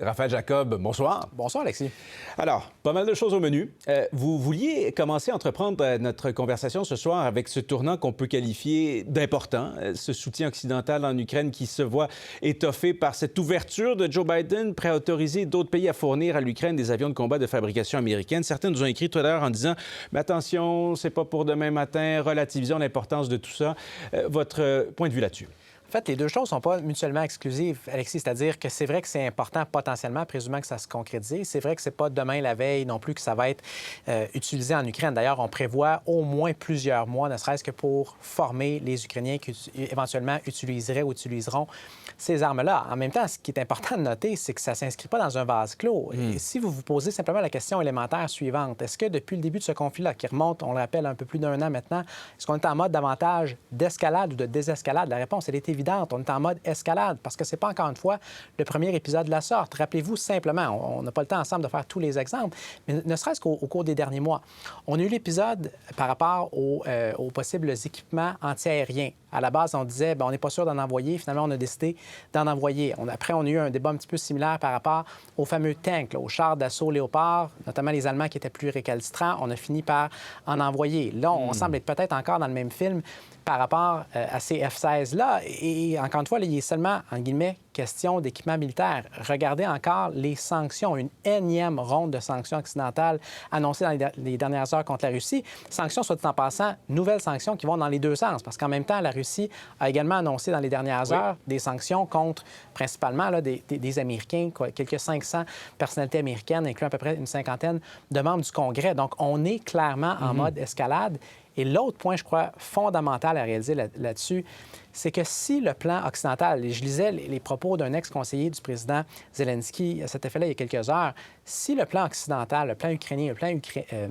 Raphaël Jacob, bonsoir. Bonsoir, Alexis. Alors, pas mal de choses au menu. Vous vouliez commencer à entreprendre notre conversation ce soir avec ce tournant qu'on peut qualifier d'important, ce soutien occidental en Ukraine qui se voit étoffé par cette ouverture de Joe Biden, prêt à autoriser d'autres pays à fournir à l'Ukraine des avions de combat de fabrication américaine. Certains nous ont écrit tout à l'heure en disant « Mais attention, c'est pas pour demain matin, relativisons l'importance de tout ça ». Votre point de vue là-dessus? En fait, les deux choses ne sont pas mutuellement exclusives, Alexis. C'est-à-dire que c'est vrai que c'est important potentiellement, présumant que ça se concrétise. C'est vrai que c'est pas demain la veille non plus que ça va être utilisé en Ukraine. D'ailleurs, on prévoit au moins plusieurs mois, ne serait-ce que pour former les Ukrainiens qui éventuellement utiliseraient ou utiliseront ces armes-là. En même temps, ce qui est important de noter, c'est que ça ne s'inscrit pas dans un vase clos. Et si vous vous posez simplement la question élémentaire suivante, est-ce que depuis le début de ce conflit-là, qui remonte, on le rappelle, un peu plus d'un an maintenant, est-ce qu'on est en mode davantage d'escalade ou de désescalade? La réponse, elle est évidente. On est en mode escalade parce que ce n'est pas, encore une fois, le premier épisode de la sorte. Rappelez-vous simplement, on n'a pas le temps ensemble de faire tous les exemples, mais ne serait-ce qu'au cours des derniers mois. On a eu l'épisode par rapport aux possibles équipements antiaériens. À la base, on disait, on n'est pas sûr d'en envoyer. Finalement, on a décidé d'en envoyer. Après, on a eu un débat un petit peu similaire par rapport aux fameux tanks, aux chars d'assaut Léopard, notamment les Allemands qui étaient plus récalcitrants. On a fini par en envoyer. Là, on semble être peut-être encore dans le même film par rapport à ces F-16-là. Et encore une fois, là, il est seulement, en guillemets, question d'équipement militaire. Regardez encore les sanctions, une énième ronde de sanctions occidentales annoncées dans les dernières heures contre la Russie. Sanctions, soit dit en passant, nouvelles sanctions qui vont dans les deux sens, parce qu'en même temps, la Russie a également annoncé dans les dernières heures des sanctions contre, principalement, là, des Américains, quelques 500 personnalités américaines, incluant à peu près une cinquantaine de membres du Congrès. Donc, on est clairement en mode escalade. Et l'autre point, je crois, fondamental à réaliser là-dessus, c'est que si le plan occidental, et je lisais les propos d'un ex-conseiller du président Zelensky à cet effet-là il y a quelques heures, si le plan occidental, le plan ukrainien, le plan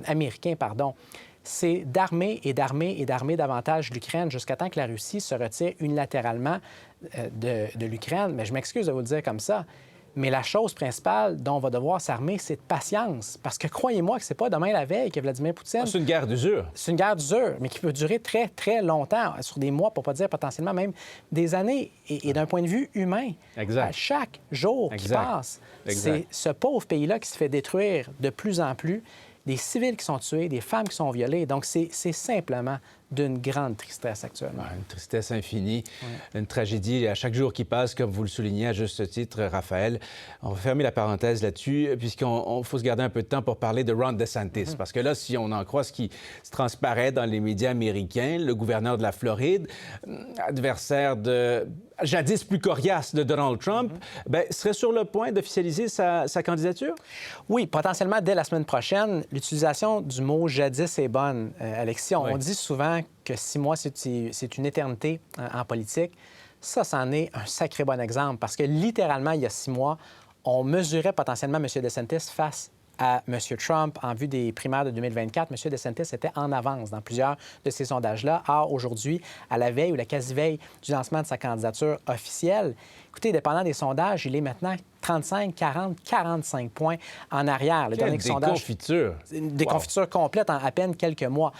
américain, pardon, c'est d'armer et d'armer et d'armer davantage l'Ukraine jusqu'à temps que la Russie se retire unilatéralement de l'Ukraine, mais je m'excuse de vous le dire comme ça, mais la chose principale dont on va devoir s'armer, c'est de patience. Parce que croyez-moi que c'est pas demain la veille que Vladimir Poutine... C'est une guerre d'usure. C'est une guerre d'usure, mais qui peut durer très, très longtemps, sur des mois, pour pas dire potentiellement même des années. Et d'un point de vue humain, exact. À chaque jour qui passe, c'est ce pauvre pays-là qui se fait détruire de plus en plus, des civils qui sont tués, des femmes qui sont violées. Donc, c'est simplement d'une grande tristesse actuellement. Une tristesse infinie, une tragédie à chaque jour qui passe, comme vous le soulignez à juste titre, Raphaël. On va fermer la parenthèse là-dessus, puisqu'on faut se garder un peu de temps pour parler de Ron DeSantis. Parce que là, si on en croit ce qui se transparaît dans les médias américains, le gouverneur de la Floride, adversaire jadis plus coriace de Donald Trump, serait sur le point d'officialiser sa candidature? Oui, potentiellement dès la semaine prochaine. L'utilisation du mot « jadis » est bonne, Alexis. On dit souvent que 6 mois, c'est une éternité en politique. Ça, c'en est un sacré bon exemple parce que littéralement, il y a 6 mois, on mesurait potentiellement M. DeSantis face à M. Trump en vue des primaires de 2024. M. DeSantis était en avance dans plusieurs de ces sondages-là. Or, aujourd'hui, à la veille ou la quasi-veille du lancement de sa candidature officielle, écoutez, dépendant des sondages, il est maintenant 35, 40, 45 points en arrière. Le dernier sondage... Déconfiture! Une déconfiture complète en à peine quelques mois.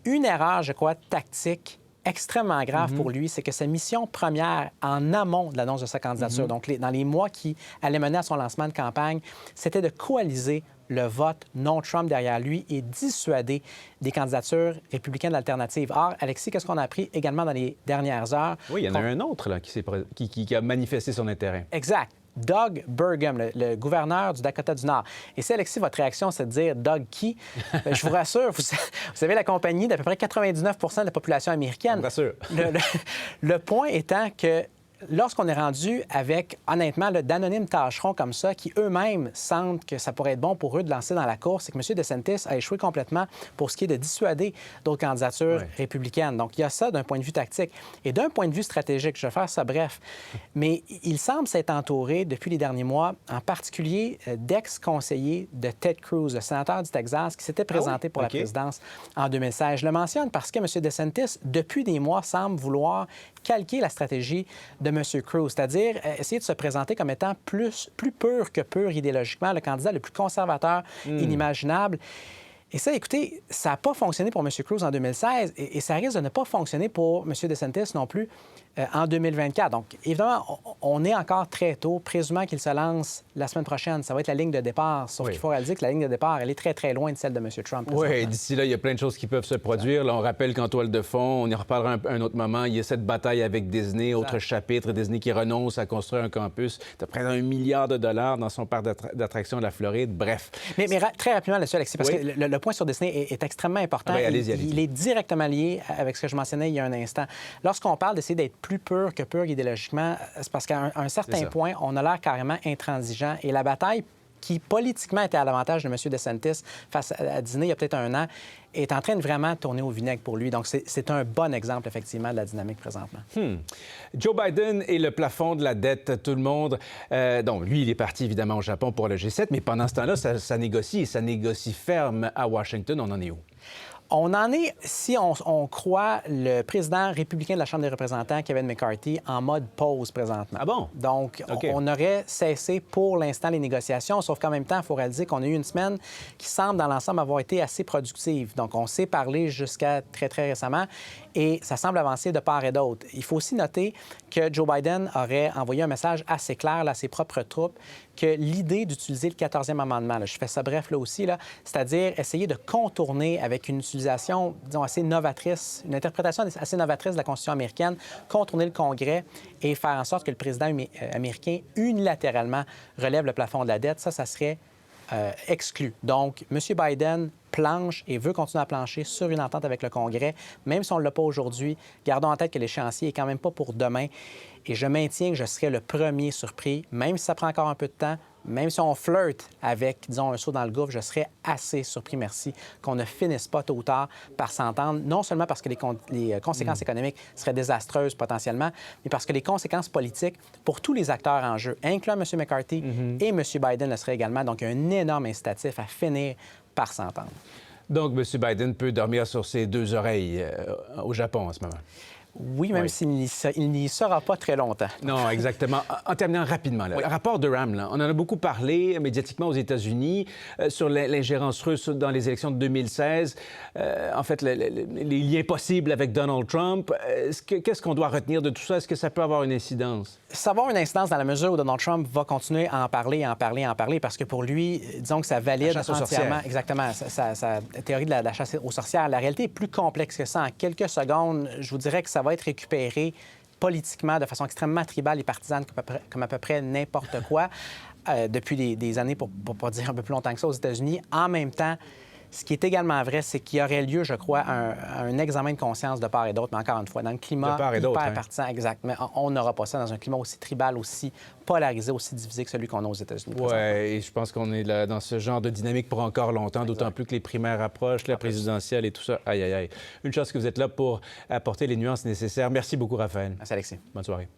Une erreur, je crois, tactique extrêmement grave pour lui, c'est que sa mission première en amont de l'annonce de sa candidature, donc dans les mois qui allaient mener à son lancement de campagne, c'était de coaliser le vote non-Trump derrière lui et dissuader des candidatures républicaines alternatives. Or, Alexis, qu'est-ce qu'on a appris également dans les dernières heures? Oui, il y en a un autre là, qui a manifesté son intérêt. Exact. Doug Burgum, le gouverneur du Dakota du Nord. Et si, Alexis, votre réaction, c'est de dire « Doug qui? » Je vous rassure, vous avez la compagnie d'à peu près 99 de la population américaine. Je vous rassure. Le point étant que lorsqu'on est rendu avec, honnêtement, d'anonymes tâcherons comme ça, qui eux-mêmes sentent que ça pourrait être bon pour eux de lancer dans la course, c'est que M. DeSantis a échoué complètement pour ce qui est de dissuader d'autres candidatures républicaines. Donc, il y a ça d'un point de vue tactique. Et d'un point de vue stratégique, je vais faire ça bref, mais il semble s'être entouré depuis les derniers mois, en particulier d'ex-conseillers de Ted Cruz, le sénateur du Texas, qui s'était présenté pour la présidence en 2016. Je le mentionne parce que M. DeSantis, depuis des mois, semble vouloir calquer la stratégie de M. Cruz, c'est-à-dire essayer de se présenter comme étant plus pur que pur idéologiquement, le candidat le plus conservateur inimaginable. Et ça, écoutez, ça n'a pas fonctionné pour M. Cruz en 2016 et ça risque de ne pas fonctionner pour M. DeSantis non plus en 2024. Donc, évidemment, on est encore très tôt. Présumant qu'il se lance la semaine prochaine, ça va être la ligne de départ. Sauf qu'il faut réaliser que la ligne de départ, elle est très, très loin de celle de M. Trump. Oui, d'ici là, il y a plein de choses qui peuvent se produire. Là, on rappelle qu'en toile de fond, on y reparlera un autre moment, il y a cette bataille avec Disney, autre chapitre, Disney qui renonce à construire un campus de près d'1 milliard de dollars dans son parc d'attractions de la Floride. Bref. Mais très rapidement là-dessus, Alexis, parce que le point sur Disney est extrêmement important. Allez-y. Il est directement lié avec ce que je mentionnais il y a un instant. Lorsqu'on parle d'essayer d'être plus pur que pur idéologiquement, c'est parce qu'à un certain point, on a l'air carrément intransigeant. Et la bataille qui politiquement était à l'avantage de M. DeSantis face à Disney il y a peut-être un an, est en train de vraiment tourner au vinaigre pour lui. Donc, c'est un bon exemple, effectivement, de la dynamique présentement. Joe Biden et le plafond de la dette, tout le monde... donc, lui, il est parti, évidemment, au Japon pour le G7, mais pendant ce temps-là, ça négocie ferme à Washington. On en est où? On en est, si on croit le président républicain de la Chambre des représentants, Kevin McCarthy, en mode pause présentement. Ah bon? Donc, on aurait cessé pour l'instant les négociations, sauf qu'en même temps, il faut réaliser qu'on a eu une semaine qui semble, dans l'ensemble, avoir été assez productive. Donc, on s'est parlé jusqu'à très, très récemment et ça semble avancer de part et d'autre. Il faut aussi noter que Joe Biden aurait envoyé un message assez clair à ses propres troupes que l'idée d'utiliser le 14e amendement, là, je fais ça bref là aussi, c'est-à-dire essayer de contourner avec une utilisation, disons, assez novatrice, une interprétation assez novatrice de la Constitution américaine, contourner le Congrès et faire en sorte que le président américain unilatéralement relève le plafond de la dette, ça serait exclu. Donc, M. Biden planche et veut continuer à plancher sur une entente avec le Congrès, même si on ne l'a pas aujourd'hui. Gardons en tête que l'échéancier n'est quand même pas pour demain. Et je maintiens que je serai le premier surpris, même si ça prend encore un peu de temps, même si on flirte avec, disons, un saut dans le gouffre, je serais assez surpris, merci, qu'on ne finisse pas tôt ou tard par s'entendre, non seulement parce que les conséquences économiques seraient désastreuses potentiellement, mais parce que les conséquences politiques pour tous les acteurs en jeu, incluant M. McCarthy et M. Biden le seraient également. Donc, il y a un énorme incitatif à finir par s'entendre. Donc, M. Biden peut dormir sur ses deux oreilles au Japon en ce moment. Oui, même s'il n'y sera pas très longtemps. Non, exactement. En terminant rapidement, le rapport Durham, là, on en a beaucoup parlé médiatiquement aux États-Unis sur l'ingérence russe dans les élections de 2016. En fait, les liens possibles avec Donald Trump. Qu'est-ce qu'on doit retenir de tout ça? Est-ce que ça peut avoir une incidence? Ça va avoir une incidence dans la mesure où Donald Trump va continuer à en parler, parce que pour lui, disons que ça valide entièrement. Exactement, sa théorie de la chasse aux sorcières. La réalité est plus complexe que ça. En quelques secondes, je vous dirais que ça va être récupéré politiquement de façon extrêmement tribale et partisane comme à peu près n'importe quoi depuis des années, pour ne pas dire un peu plus longtemps que ça, aux États-Unis. En même temps, ce qui est également vrai, c'est qu'il y aurait lieu, je crois, un examen de conscience de part et d'autre, mais encore une fois, dans le climat hyper partisan, exact. Mais on n'aura pas ça dans un climat aussi tribal, aussi polarisé, aussi divisé que celui qu'on a aux États-Unis. Oui, et je pense qu'on est là dans ce genre de dynamique pour encore longtemps, d'autant plus que les primaires approchent, la présidentielle et tout ça. Aïe, aïe, aïe. Une chance que vous êtes là pour apporter les nuances nécessaires. Merci beaucoup, Raphaël. Merci, Alexis. Bonne soirée.